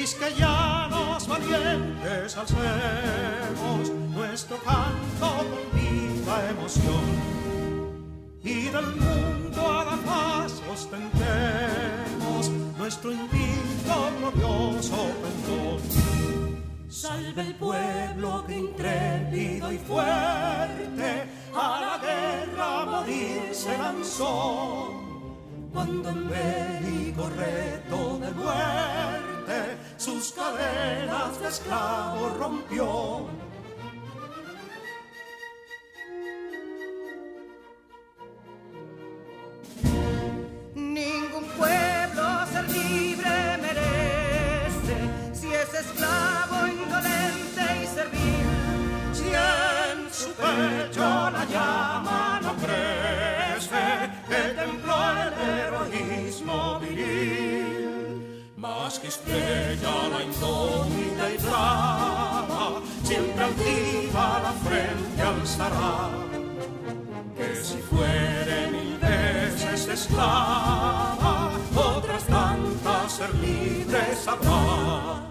quisqueyanos valientes alcemos nuestro canto con viva emoción, y del mundo a la paz ostentemos nuestro invicto glorioso pendón. Salve el pueblo que intrépido y fuerte a la guerra a morir se lanzó, cuando en bélico reto de muerte sus cadenas de esclavos rompió. Ningún pueblo ser libre merece si es esclavo, indolente y servil. Si en su pecho la llama no crece, que templó el heroísmo viril, más que estrella la indómita y brava, siempre altiva la frente alzará, que si fuere mil veces esclava, otras tantas ser libre sabrá.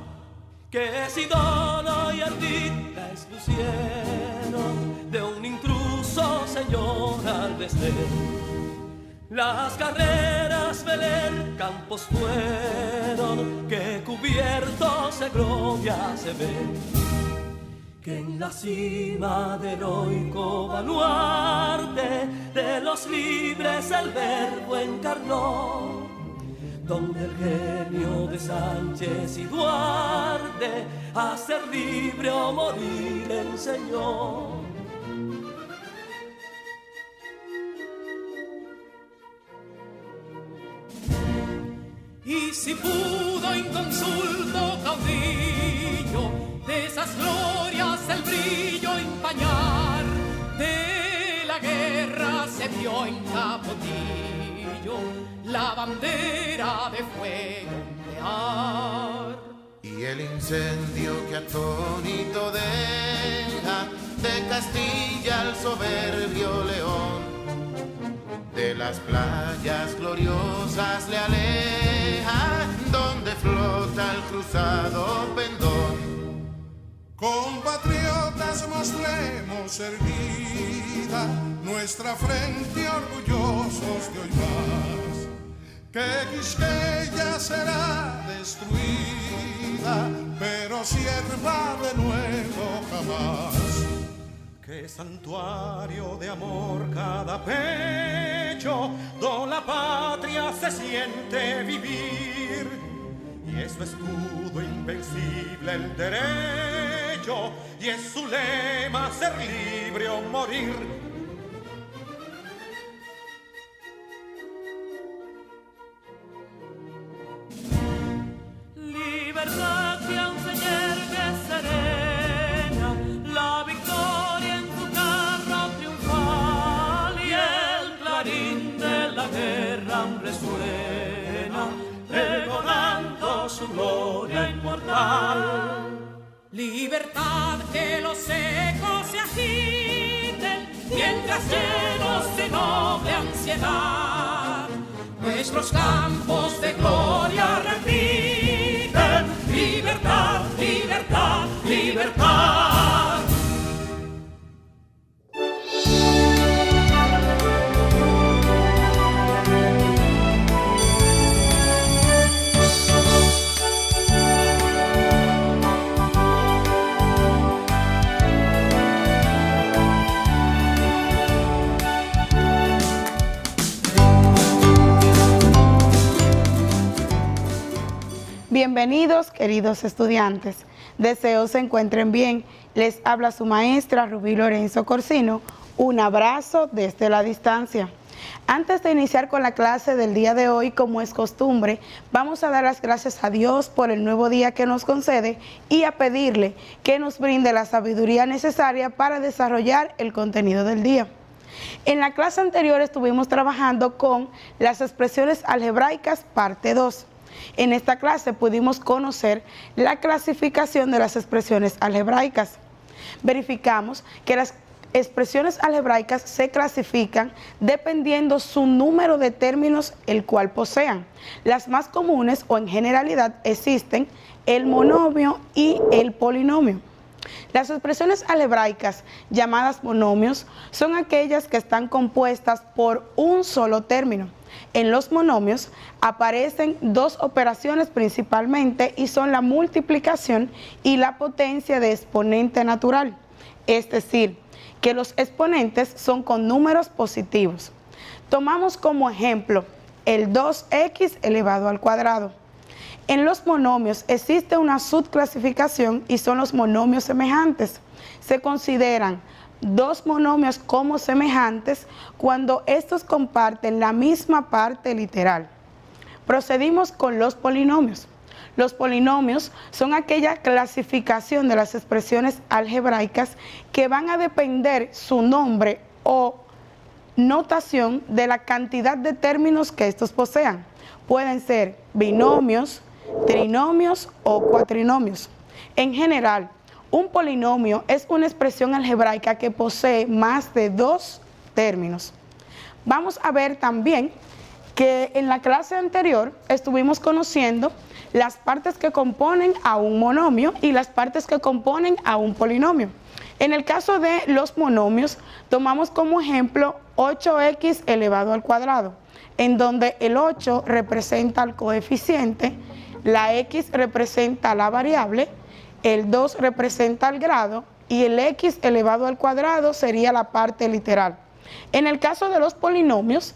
Que si Dono y Ardita expusieron de un intruso señor al desdén, las carreras Belén campos fueron que cubiertos de gloria se ven, que en la cima del heroico baluarte de los libres el verbo encarnó, donde el genio de Sánchez y Duarte a ser libre o morir enseñó. Y si pudo inconsulto caudillo de esas glorias el brillo empañar, de la guerra se vio en Capotillo la bandera de fuego ondear. Y el incendio que atónito deja de Castilla al soberbio león, de las playas gloriosas le aleja, donde flota el cruzado pendón. Compatriotas, mostremos erguida nuestra frente orgullosos de hoy más, que Quisqueya será destruida, pero sierva de nuevo jamás. Que santuario de amor cada pecho, donde la patria se siente vivir, y es su escudo invencible el derecho, y es su lema ser libre o morir. Libertad que aún se yergue serena, la victoria en su carro triunfal, y el clarín de la guerra resuena, pregonando su gloria inmortal. Libertad, que los ecos se agiten, mientras llenos de noble ansiedad, nuestros campos de gloria repiten. Libertad, libertad, libertad. Bienvenidos, queridos estudiantes. Deseo se encuentren bien. Les habla su maestra Rubí Lorenzo Corsino. Un abrazo desde la distancia. Antes de iniciar con la clase del día de hoy, como es costumbre, vamos a dar las gracias a Dios por el nuevo día que nos concede y a pedirle que nos brinde la sabiduría necesaria para desarrollar el contenido del día. En la clase anterior estuvimos trabajando con las expresiones algebraicas parte 2. En esta clase pudimos conocer la clasificación de las expresiones algebraicas. Verificamos que las expresiones algebraicas se clasifican dependiendo su número de términos el cual posean. Las más comunes o en generalidad existen el monomio y el polinomio. Las expresiones algebraicas llamadas monomios son aquellas que están compuestas por un solo término. En los monomios aparecen dos operaciones principalmente y son la multiplicación y la potencia de exponente natural, es decir, que los exponentes son con números positivos. Tomamos como ejemplo el 2x elevado al cuadrado. En los monomios existe una subclasificación y son los monomios semejantes. Se consideran dos monomios como semejantes cuando estos comparten la misma parte literal. Procedimos con los polinomios. Los polinomios son aquella clasificación de las expresiones algebraicas que van a depender su nombre o notación de la cantidad de términos que estos posean. Pueden ser binomios, trinomios o cuatrinomios. En general, un polinomio es una expresión algebraica que posee más de dos términos. Vamos a ver también que en la clase anterior estuvimos conociendo las partes que componen a un monomio y las partes que componen a un polinomio. En el caso de los monomios, tomamos como ejemplo 8x elevado al cuadrado, en donde el 8 representa el coeficiente, la x representa la variable, el 2 representa el grado y el x elevado al cuadrado sería la parte literal. En el caso de los polinomios,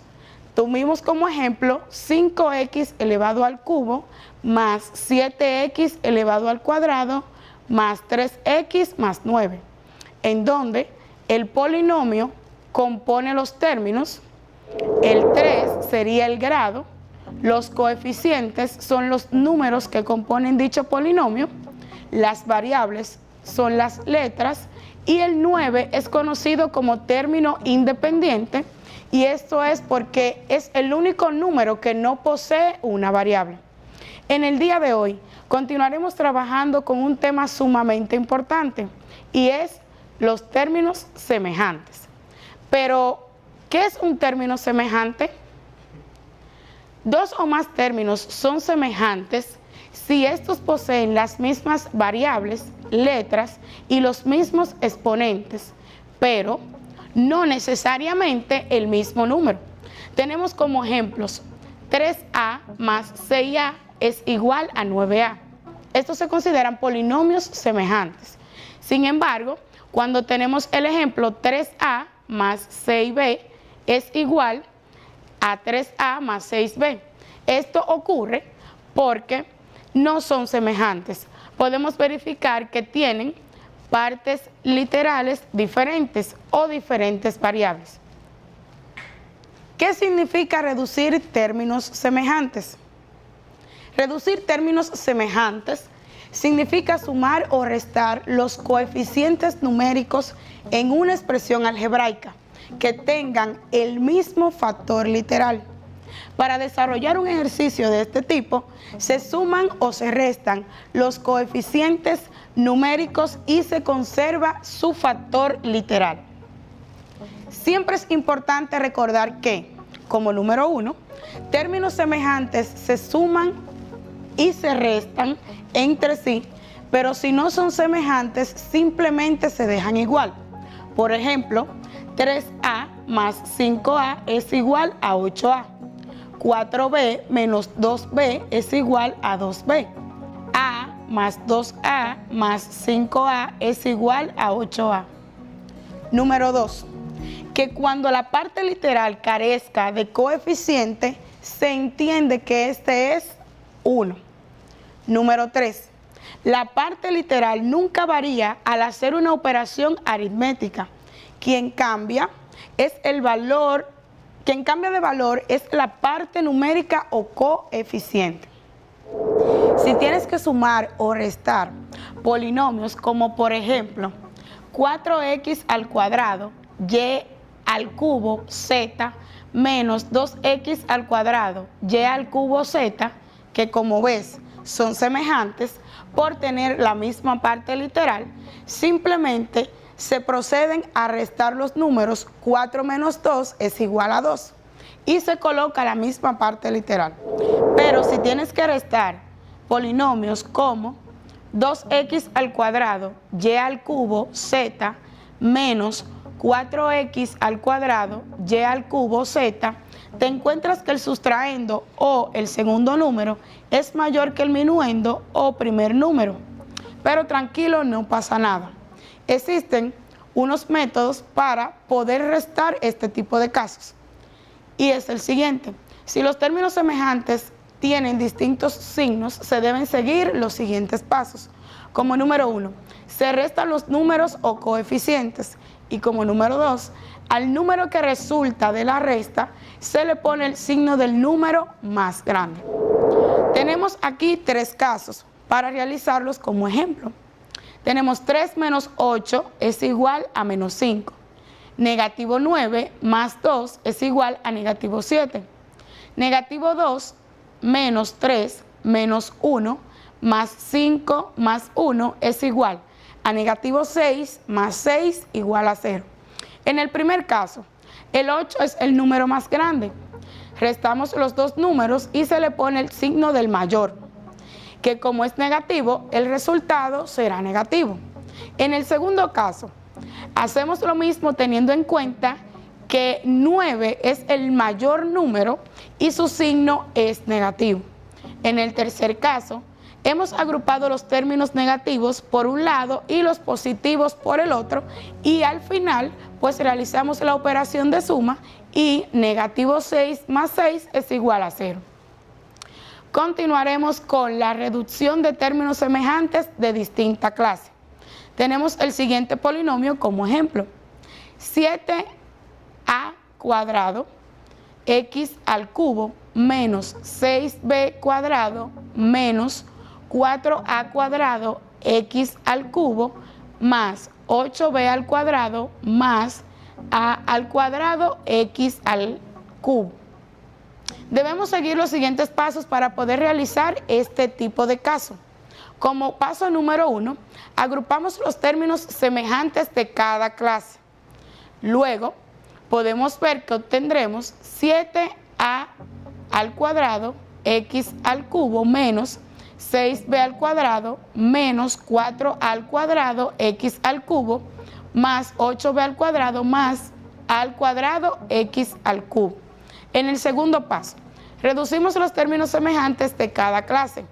tuvimos como ejemplo 5x elevado al cubo más 7x elevado al cuadrado más 3x más 9, en donde el polinomio compone los términos, el 3 sería el grado, los coeficientes son los números que componen dicho polinomio, las variables son las letras y el 9 es conocido como término independiente y esto es porque es el único número que no posee una variable. En el día de hoy continuaremos trabajando con un tema sumamente importante y es los términos semejantes. Pero, ¿qué es un término semejante? Dos o más términos son semejantes si estos poseen las mismas variables, letras y los mismos exponentes, pero no necesariamente el mismo número. Tenemos como ejemplos 3a más 6a es igual a 9a. Estos se consideran polinomios semejantes. Sin embargo, cuando tenemos el ejemplo 3a más 6b es igual a 3a más 6b. Esto ocurre porque no son semejantes. Podemos verificar que tienen partes literales diferentes o diferentes variables. ¿Qué significa reducir términos semejantes? Reducir términos semejantes significa sumar o restar los coeficientes numéricos en una expresión algebraica que tengan el mismo factor literal. Para desarrollar un ejercicio de este tipo, se suman o se restan los coeficientes numéricos y se conserva su factor literal. Siempre es importante recordar que, como número 1, términos semejantes se suman y se restan entre sí, pero si no son semejantes, simplemente se dejan igual. Por ejemplo, 3a más 5a es igual a 8a. 4b menos 2b es igual a 2b. a más 2a más 5a es igual a 8a. Número 2. Que cuando la parte literal carezca de coeficiente, se entiende que este es 1. Número 3. La parte literal nunca varía al hacer una operación aritmética. Quien cambia de valor es la parte numérica o coeficiente. Si tienes que sumar o restar polinomios como por ejemplo 4x al cuadrado y al cubo z menos 2x al cuadrado y al cubo z, que como ves son semejantes por tener la misma parte literal, simplemente se proceden a restar los números. 4 menos 2 es igual a 2 y se coloca la misma parte literal. Pero si tienes que restar polinomios como 2x al cuadrado y al cubo z menos 4x al cuadrado y al cubo z, te encuentras que el sustraendo o el segundo número es mayor que el minuendo o primer número. Pero tranquilo, no pasa nada. Existen unos métodos para poder restar este tipo de casos. Y es el siguiente. Si los términos semejantes tienen distintos signos, se deben seguir los siguientes pasos. Como número 1, se restan los números o coeficientes. Y como número 2, al número que resulta de la resta se le pone el signo del número más grande. Tenemos aquí 3 casos para realizarlos como ejemplo. Tenemos 3 menos 8 es igual a menos 5. Negativo 9 más 2 es igual a negativo 7. Negativo 2 menos 3 menos 1 más 5 más 1 es igual a negativo 6 más 6 igual a 0. En el primer caso, el 8 es el número más grande. Restamos los dos números y se le pone el signo del mayor, que como es negativo, el resultado será negativo. En el segundo caso, hacemos lo mismo teniendo en cuenta que 9 es el mayor número y su signo es negativo. En el tercer caso, hemos agrupado los términos negativos por un lado y los positivos por el otro, y al final pues realizamos la operación de suma y negativo 6 más 6 es igual a 0. Continuaremos con la reducción de términos semejantes de distinta clase. Tenemos el siguiente polinomio como ejemplo: 7a cuadrado x al cubo menos 6b cuadrado menos 4a cuadrado x al cubo más 8b al cuadrado más a al cuadrado x al cubo. Debemos seguir los siguientes pasos para poder realizar este tipo de caso. Como paso número 1, agrupamos los términos semejantes de cada clase. Luego, podemos ver que obtendremos 7a al cuadrado x al cubo menos 6b al cuadrado menos 4a al cuadrado x al cubo más 8b al cuadrado más a al cuadrado x al cubo. En el segundo paso, reducimos los términos semejantes de cada clase.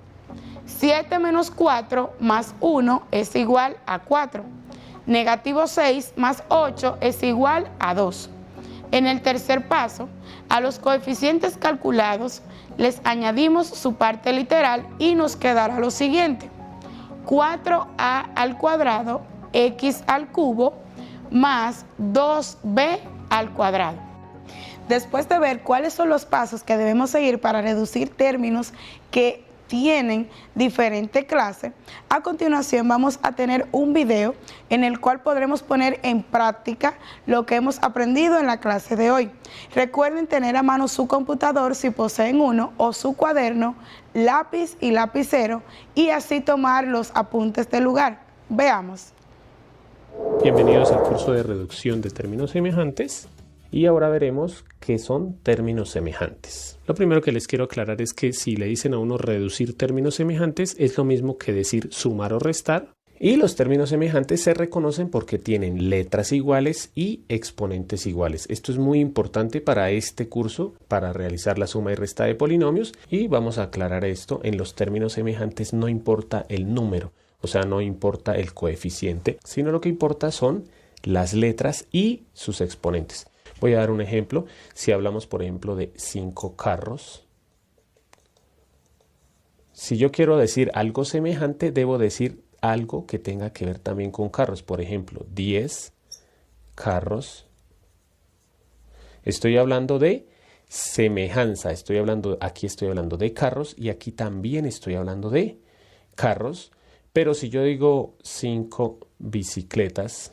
7 menos 4 más 1 es igual a 4. Negativo 6 más 8 es igual a 2. En el tercer paso, a los coeficientes calculados les añadimos su parte literal y nos quedará lo siguiente: 4a al cuadrado x al cubo más 2b al cuadrado. Después de ver cuáles son los pasos que debemos seguir para reducir términos que tienen diferente clase, a continuación vamos a tener un video en el cual podremos poner en práctica lo que hemos aprendido en la clase de hoy. Recuerden tener a mano su computador si poseen uno, o su cuaderno, lápiz y lapicero, y así tomar los apuntes del lugar. Veamos. Bienvenidos al curso de reducción de términos semejantes. Y ahora veremos qué son términos semejantes. Lo primero que les quiero aclarar es que si le dicen a uno reducir términos semejantes, es lo mismo que decir sumar o restar. Y los términos semejantes se reconocen porque tienen letras iguales y exponentes iguales. Esto es muy importante para este curso, para realizar la suma y resta de polinomios. Y vamos a aclarar esto: en los términos semejantes no importa el número, o sea, no importa el coeficiente, sino lo que importa son las letras y sus exponentes. Voy a dar un ejemplo. Si hablamos, por ejemplo, de 5 carros, si yo quiero decir algo semejante, debo decir algo que tenga que ver también con carros. Por ejemplo, 10 carros. Estoy hablando de semejanza. Aquí estoy hablando de carros y aquí también estoy hablando de carros. Pero si yo digo 5 bicicletas,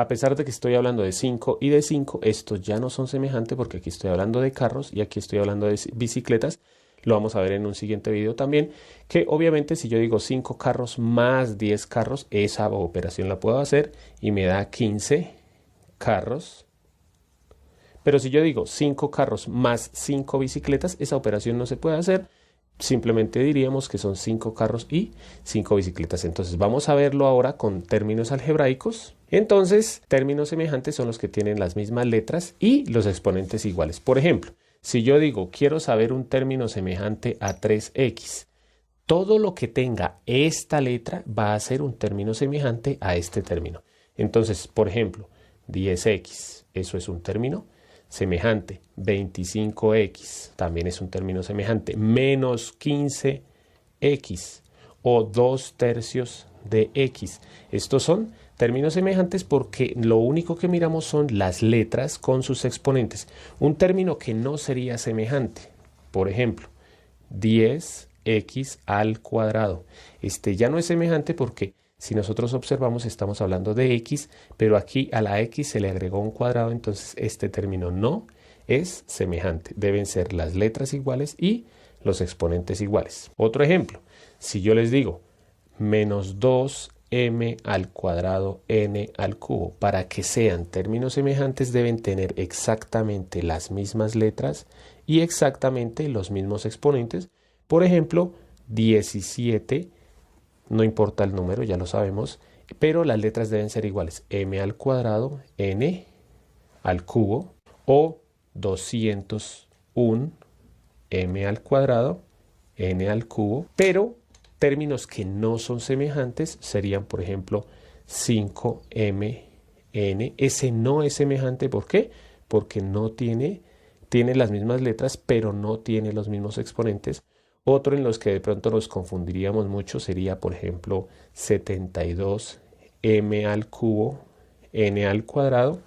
a pesar de que estoy hablando de 5 y de 5, estos ya no son semejantes porque aquí estoy hablando de carros y aquí estoy hablando de bicicletas. lo vamos a ver en un siguiente video también, que obviamente si yo digo 5 carros más 10 carros, esa operación la puedo hacer y me da 15 carros. Pero si yo digo 5 carros más 5 bicicletas, esa operación no se puede hacer. Simplemente diríamos que son 5 carros y 5 bicicletas. Entonces vamos a verlo ahora con términos algebraicos. Entonces, términos semejantes son los que tienen las mismas letras y los exponentes iguales. Por ejemplo, si yo digo quiero saber un término semejante a 3x, todo lo que tenga esta letra va a ser un término semejante a este término. Entonces, por ejemplo, 10x, eso es un término semejante. 25x también es un término semejante. Menos 15x o 2/3 de x. Estos son términos semejantes porque lo único que miramos son las letras con sus exponentes. Un término que no sería semejante, por ejemplo, 10x al cuadrado. Este ya no es semejante porque si nosotros observamos estamos hablando de x, pero aquí a la x se le agregó un cuadrado, entonces este término no es semejante. Deben ser las letras iguales y los exponentes iguales. Otro ejemplo, si yo les digo menos 2m al cuadrado n al cubo, para que sean términos semejantes deben tener exactamente las mismas letras y exactamente los mismos exponentes. Por ejemplo, 17, no importa el número, ya lo sabemos, pero las letras deben ser iguales. M al cuadrado, n al cubo, o 201 m al cuadrado, n al cubo. Pero términos que no son semejantes serían, por ejemplo, 5m n. Ese no es semejante, ¿por qué? Porque no tiene las mismas letras, pero no tiene los mismos exponentes. Otro en los que de pronto nos confundiríamos mucho sería, por ejemplo, 72m al cubo, n al cuadrado.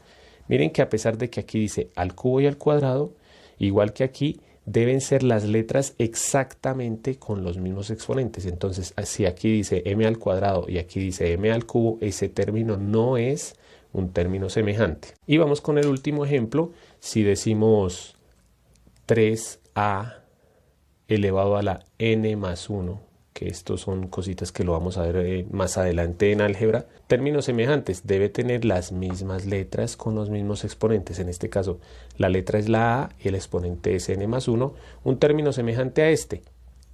Miren que a pesar de que aquí dice al cubo y al cuadrado, igual que aquí, deben ser las letras exactamente con los mismos exponentes. Entonces, si aquí dice m al cuadrado y aquí dice m al cubo, ese término no es un término semejante. Y vamos con el último ejemplo. Si decimos 3a elevado a la n más 1, que estos son cositas que lo vamos a ver más adelante en álgebra. Términos semejantes, debe tener las mismas letras con los mismos exponentes. En este caso, la letra es la a y el exponente es n más 1. Un término semejante a este,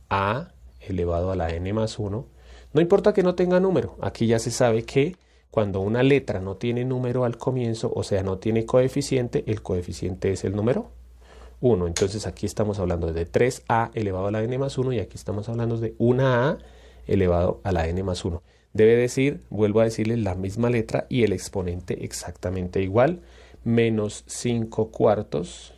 a elevado a la n más 1. No importa que no tenga número, aquí ya se sabe que cuando una letra no tiene número al comienzo, o sea, no tiene coeficiente, el coeficiente es el número 1. Entonces aquí estamos hablando de 3a elevado a la n más 1 y aquí estamos hablando de 1a elevado a la n más 1. Debe decir, vuelvo a decirle, la misma letra y el exponente exactamente igual. Menos 5/4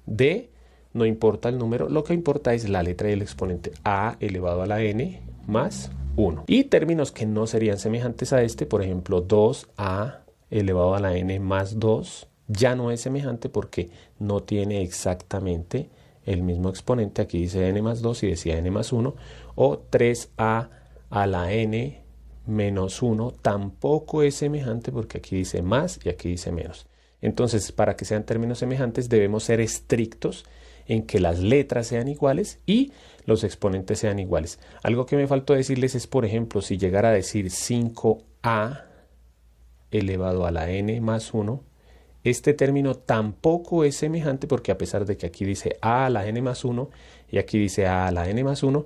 de, no importa el número, lo que importa es la letra y el exponente, a elevado a la n más 1. Y términos que no serían semejantes a este, por ejemplo, 2a elevado a la n más 2, ya no es semejante porque no tiene exactamente el mismo exponente. Aquí dice n más 2 y decía n más 1. O 3a a la n menos 1 tampoco es semejante porque aquí dice más y aquí dice menos. Entonces, para que sean términos semejantes debemos ser estrictos en que las letras sean iguales y los exponentes sean iguales. Algo que me faltó decirles es, por ejemplo, si llegara a decir 5a elevado a la n más 1, este término tampoco es semejante porque a pesar de que aquí dice a la n más 1 y aquí dice a la n más 1,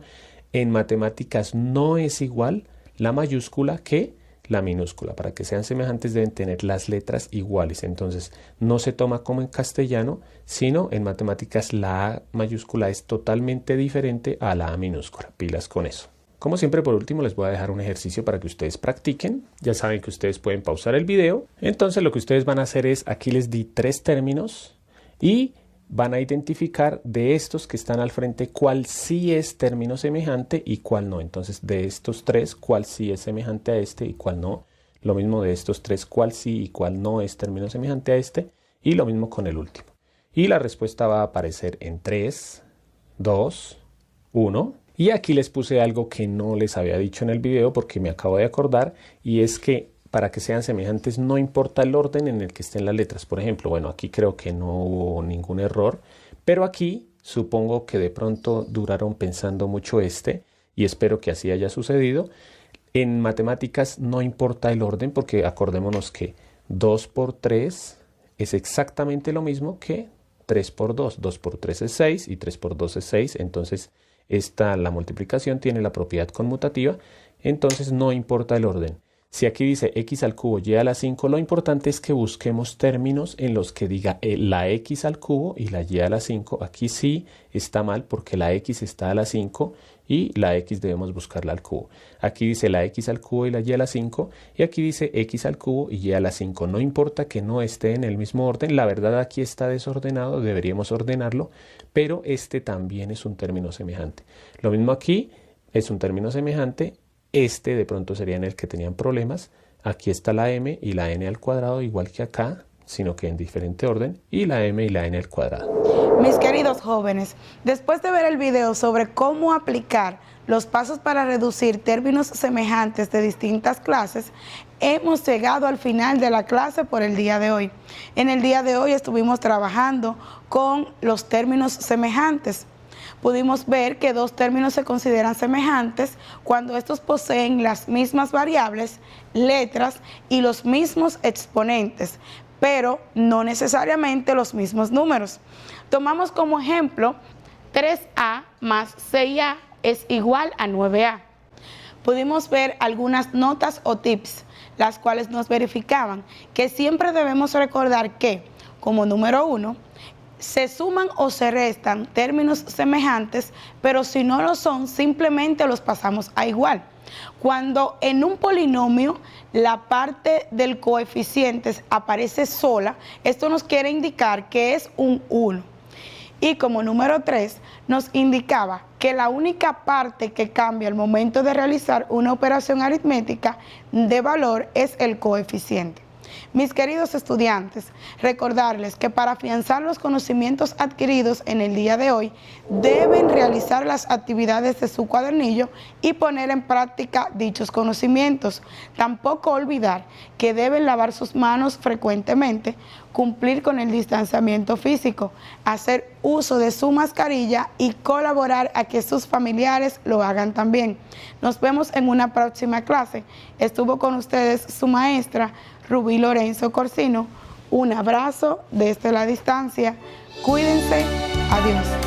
en matemáticas no es igual la mayúscula que la minúscula. Para que sean semejantes deben tener las letras iguales. Entonces no se toma como en castellano, sino en matemáticas la A mayúscula es totalmente diferente a la A minúscula. Pilas con eso. Como siempre, por último, les voy a dejar un ejercicio para que ustedes practiquen. Ya saben que ustedes pueden pausar el video. Entonces lo que ustedes van a hacer es, aquí les di 3 términos y van a identificar de estos que están al frente cuál sí es término semejante y cuál no. Entonces de estos 3, cuál sí es semejante a este y cuál no. Lo mismo de estos 3, cuál sí y cuál no es término semejante a este. Y lo mismo con el último. Y la respuesta va a aparecer en 3, 2, 1. Y aquí les puse algo que no les había dicho en el video porque me acabo de acordar, y es que para que sean semejantes no importa el orden en el que estén las letras. Por ejemplo, bueno, aquí creo que no hubo ningún error, pero aquí Supongo que de pronto duraron pensando mucho y espero que así haya sucedido. En matemáticas no importa el orden porque acordémonos que 2 por 3 es exactamente lo mismo que 3 por 2. 2 por 3 es 6 y 3 por 2 es 6. Entonces la multiplicación tiene la propiedad conmutativa. Entonces no importa el orden. Si aquí dice x al cubo y a la 5, lo importante es que busquemos términos en los que diga la x al cubo y la y a la 5. Aquí sí está mal porque la x está a la 5 y la x debemos buscarla al cubo. Aquí dice la x al cubo y la y a la 5 y aquí dice x al cubo y a la 5. No importa que no esté en el mismo orden, la verdad aquí está desordenado, deberíamos ordenarlo, pero este también es un término semejante. Lo mismo aquí, es un término semejante. Este de pronto sería en el que tenían problemas. Aquí está la m y la n al cuadrado, igual que acá, sino que en diferente orden, y la m y la n al cuadrado. Mis queridos jóvenes, después de ver el video sobre cómo aplicar los pasos para reducir términos semejantes de distintas clases, hemos llegado al final de la clase por el día de hoy. En el día de hoy estuvimos trabajando con los términos semejantes. Pudimos ver que dos términos se consideran semejantes cuando estos poseen las mismas variables, letras y los mismos exponentes, pero no necesariamente los mismos números. Tomamos como ejemplo 3a más 6a es igual a 9a. Pudimos ver algunas notas o tips, las cuales nos verificaban que siempre debemos recordar que, como número 1, se suman o se restan términos semejantes, pero si no lo son, simplemente los pasamos a igual. Cuando en un polinomio la parte del coeficiente aparece sola, esto nos quiere indicar que es un 1. Y como número 3, nos indicaba que la única parte que cambia al momento de realizar una operación aritmética de valor es el coeficiente. Mis queridos estudiantes, recordarles que para afianzar los conocimientos adquiridos en el día de hoy, deben realizar las actividades de su cuadernillo y poner en práctica dichos conocimientos. Tampoco olvidar que deben lavar sus manos frecuentemente, cumplir con el distanciamiento físico, hacer uso de su mascarilla y colaborar a que sus familiares lo hagan también. Nos vemos en una próxima clase. Estuvo con ustedes su maestra, Rubí Lorenzo Corsino. Un abrazo desde la distancia. Cuídense. Adiós.